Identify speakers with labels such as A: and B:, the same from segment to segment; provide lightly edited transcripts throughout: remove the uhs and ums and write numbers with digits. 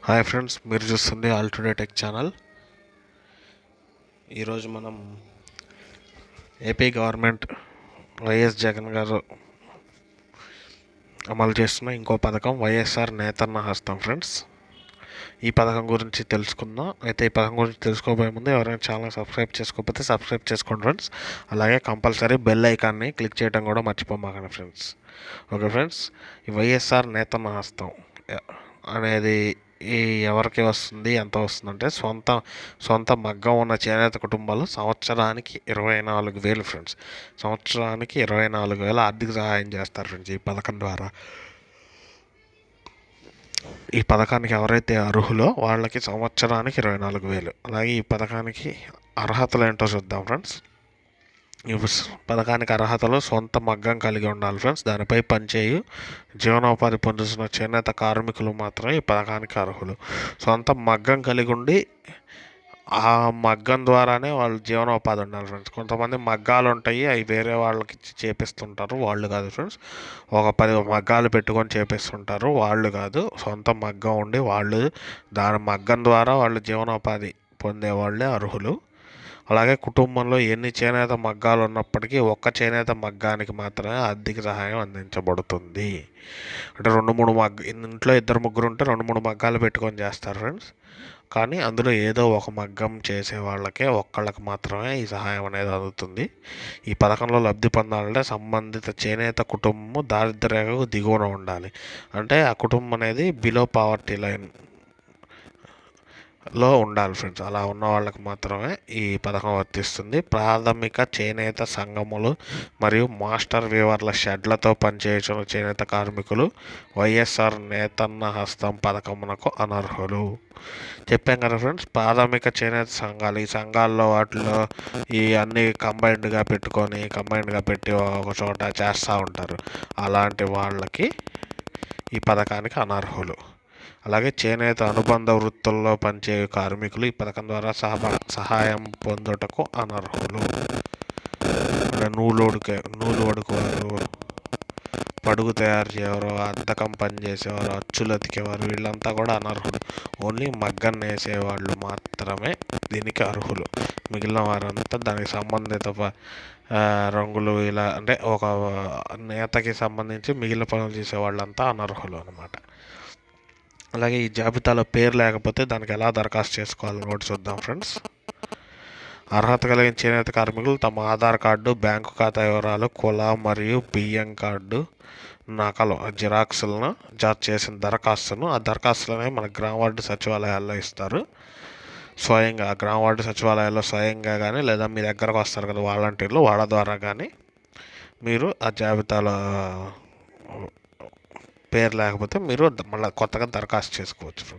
A: Hi friends, మీరు చూస్తుంది all today tech channel. ఈరోజు మనం ఏపీ గవర్నమెంట్ వైఎస్ జగన్ గారు అమలు చేస్తున్న ఇంకో పథకం వైఎస్ఆర్ నేతన్న హస్తం. ఫ్రెండ్స్, ఈ పథకం గురించి తెలుసుకుందాం. అయితే ఈ పథకం గురించి తెలుసుకోబోయే ముందు ఎవరైనా ఛానల్ సబ్స్క్రైబ్ చేసుకోకపోతే సబ్స్క్రైబ్ చేసుకోండి ఫ్రెండ్స్. అలాగే కంపల్సరీ బెల్ ఐకాన్ని క్లిక్ చేయడం కూడా మర్చిపోమాకండి ఫ్రెండ్స్. ఓకే ఫ్రెండ్స్, ఈ వైఎస్ఆర్ నేతన్న హస్తం అనేది ఎవరికి వస్తుంది, ఎంత వస్తుందంటే సొంత మగ్గం ఉన్న చేనేత కుటుంబాలు సంవత్సరానికి 24,000 ఫ్రెండ్స్. సంవత్సరానికి 24,000 ఆర్థిక సహాయం చేస్తారు ఫ్రెండ్స్ ఈ పథకం ద్వారా. ఈ పథకానికి ఎవరైతే అర్హులో వాళ్ళకి సంవత్సరానికి 24,000. అలాగే ఈ పథకానికి అర్హతలు ఏంటో చూద్దాం ఫ్రెండ్స్. ఈ పథకానికి అర్హతలు సొంత మగ్గం కలిగి ఉండాలి ఫ్రెండ్స్. దానిపై పనిచేయు జీవనోపాధి పొందుతున్న చేనేత కార్మికులు మాత్రమే ఈ పథకానికి అర్హులు. సొంత మగ్గం కలిగి ఉండి ఆ మగ్గం ద్వారానే వాళ్ళు జీవనోపాధి ఉండాలి ఫ్రెండ్స్. కొంతమంది మగ్గాలు ఉంటాయి, అవి వేరే వాళ్ళకి ఇచ్చి చేపిస్తుంటారు, వాళ్ళు కాదు ఫ్రెండ్స్. ఒక 10 మగ్గాలు పెట్టుకొని చేపిస్తుంటారు, వాళ్ళు కాదు. సొంత మగ్గం ఉండి వాళ్ళు దాని మగ్గం ద్వారా వాళ్ళు జీవనోపాధి పొందే వాళ్ళే అర్హులు. అలాగే కుటుంబంలో ఎన్ని చేనేత మగ్గాలు ఉన్నప్పటికీ ఒక్క చేనేత మగ్గానికి మాత్రమే ఆర్థిక సహాయం అందించబడుతుంది. అంటే 2-3 ఇంట్లో 2-3 ఉంటే 2-3 మగ్గాలు పెట్టుకొని చేస్తారు ఫ్రెండ్స్. కానీ అందులో ఏదో ఒక మగ్గం చేసే వాళ్ళకే ఒక్కళ్ళకి మాత్రమే ఈ సహాయం అనేది అందుతుంది. ఈ పథకంలో లబ్ధి పొందాలంటే సంబంధిత చేనేత కుటుంబము దారిద్ర్యకు దిగువన ఉండాలి. అంటే ఆ కుటుంబం అనేది బిలో పావర్టీ లైన్ లో ఉండాలి ఫ్రెండ్స్. అలా ఉన్న వాళ్ళకి మాత్రమే ఈ పథకం వర్తిస్తుంది. ప్రాథమిక చేనేత సంఘములు మరియు మాస్టర్ వీవర్ల షెడ్లతో పనిచేయుచున్న చేనేత కార్మికులు వైఎస్ఆర్ నేతన్న హస్తం పథకమునకు అనర్హులు. చెప్పాం కదా ఫ్రెండ్స్, ప్రాథమిక చేనేత సంఘాలు, ఈ సంఘాల్లో వాటిలో ఈ అన్నీ కంబైన్డ్గా పెట్టి ఒక చోట చేస్తూ ఉంటారు. అలాంటి వాళ్ళకి ఈ పథకానికి అనర్హులు. అలాగే చేనేత అనుబంధ వృత్తుల్లో పనిచేయు కార్మికులు ఈ పథకం ద్వారా సహాయం పొందుటకు అనర్హులు. నూలు వడుకువారు, పడుగు తయారు చేయవారు, అద్దకం పనిచేసేవారు, అచ్చులు అతికేవారు, వీళ్ళంతా కూడా అనర్హులు. ఓన్లీ మగ్గం వేసేవాళ్ళు మాత్రమే దీనికి అర్హులు. మిగిలిన వారంతా దానికి సంబంధిత రంగులు ఇలా అంటే ఒక నేతకి సంబంధించి మిగిలిన పనులు చేసే వాళ్ళంతా అనర్హులు అన్నమాట. అలాగే ఈ జాబితాలో పేరు లేకపోతే దానికి ఎలా దరఖాస్తు చేసుకోవాలని కూడా చూద్దాం ఫ్రెండ్స్. అర్హత కలిగిన చేనేత కార్మికులు తమ ఆధార్ కార్డు, బ్యాంకు ఖాతా వివరాలు, కుల మరియు బియ్యం కార్డు నకలు జిరాక్స్లను జారీ చేసిన దరఖాస్తును, ఆ దరఖాస్తులనే మన గ్రామ వార్డు సచివాలయాల్లో ఇస్తారు. స్వయంగా గ్రామ వార్డు సచివాలయాల్లో స్వయంగా కానీ, లేదా మీ దగ్గరకు వస్తారు కదా వాలంటీర్లు, వాళ్ళ ద్వారా కానీ మీరు ఆ జాబితాలో పేరు లేకపోతే మీరు మళ్ళీ కొత్తగా దరఖాస్తు చేసుకోవచ్చు.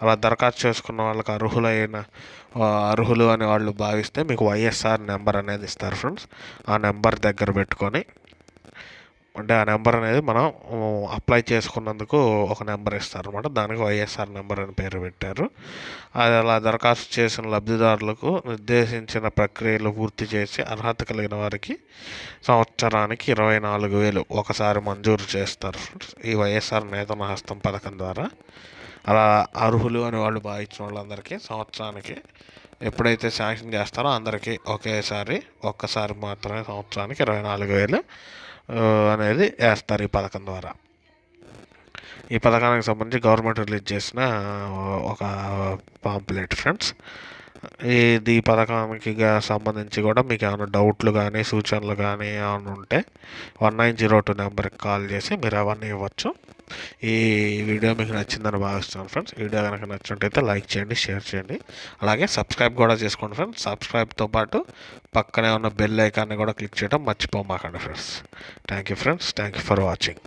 A: అలా దరఖాస్తు చేసుకున్న వాళ్ళకి అర్హులు అని వాళ్ళు భావిస్తే మీకు వైఎస్ఆర్ నెంబర్ అనేది ఇస్తారు ఫ్రెండ్స్. ఆ నెంబర్ దగ్గర పెట్టుకొని, అంటే ఆ నెంబర్ అనేది మనం అప్లై చేసుకున్నందుకు ఒక నెంబర్ ఇస్తారు అనమాట. దానికి వైఎస్ఆర్ నెంబర్ అని పేరు పెట్టారు. అది అలా దరఖాస్తు చేసిన లబ్ధిదారులకు నిర్దేశించిన ప్రక్రియలు పూర్తి చేసి అర్హత కలిగిన వారికి సంవత్సరానికి 24,000 ఒకసారి మంజూరు చేస్తారు ఈ వైఎస్ఆర్ నేతన్న హస్తం పథకం ద్వారా. అలా అర్హులు అని వాళ్ళు భావించిన వాళ్ళందరికీ సంవత్సరానికి ఎప్పుడైతే శాంక్షన్ చేస్తారో అందరికీ ఒక్కసారి మాత్రమే సంవత్సరానికి 24,000 అనేది వేస్తారు ఈ పథకం ద్వారా. ఈ పథకానికి సంబంధించి గవర్నమెంట్ రిలీజ్ చేసిన ఒక పాంప్లెట్ ఫ్రెండ్స్. ఈ పథకానికి సంబంధించి కూడా మీకు ఏమైనా డౌట్లు కానీ సూచనలు కానీ ఏమైనా ఉంటే 1902 నెంబర్కి కాల్ చేసి మీరు అవన్నీ ఇవ్వచ్చు. ఈ వీడియో మీకు నచ్చిందని భావిస్తున్నాను ఫ్రెండ్స్. వీడియో కనుక నచ్చినట్టయితే లైక్ చేయండి, షేర్ చేయండి. అలాగే సబ్స్క్రైబ్ కూడా చేసుకోండి ఫ్రెండ్స్. సబ్స్క్రైబ్తో పాటు పక్కనే ఉన్న బెల్ ఐకాన్ని కూడా క్లిక్ చేయడం మర్చిపోమాకండి friends. Thank you friends. Thank you for watching.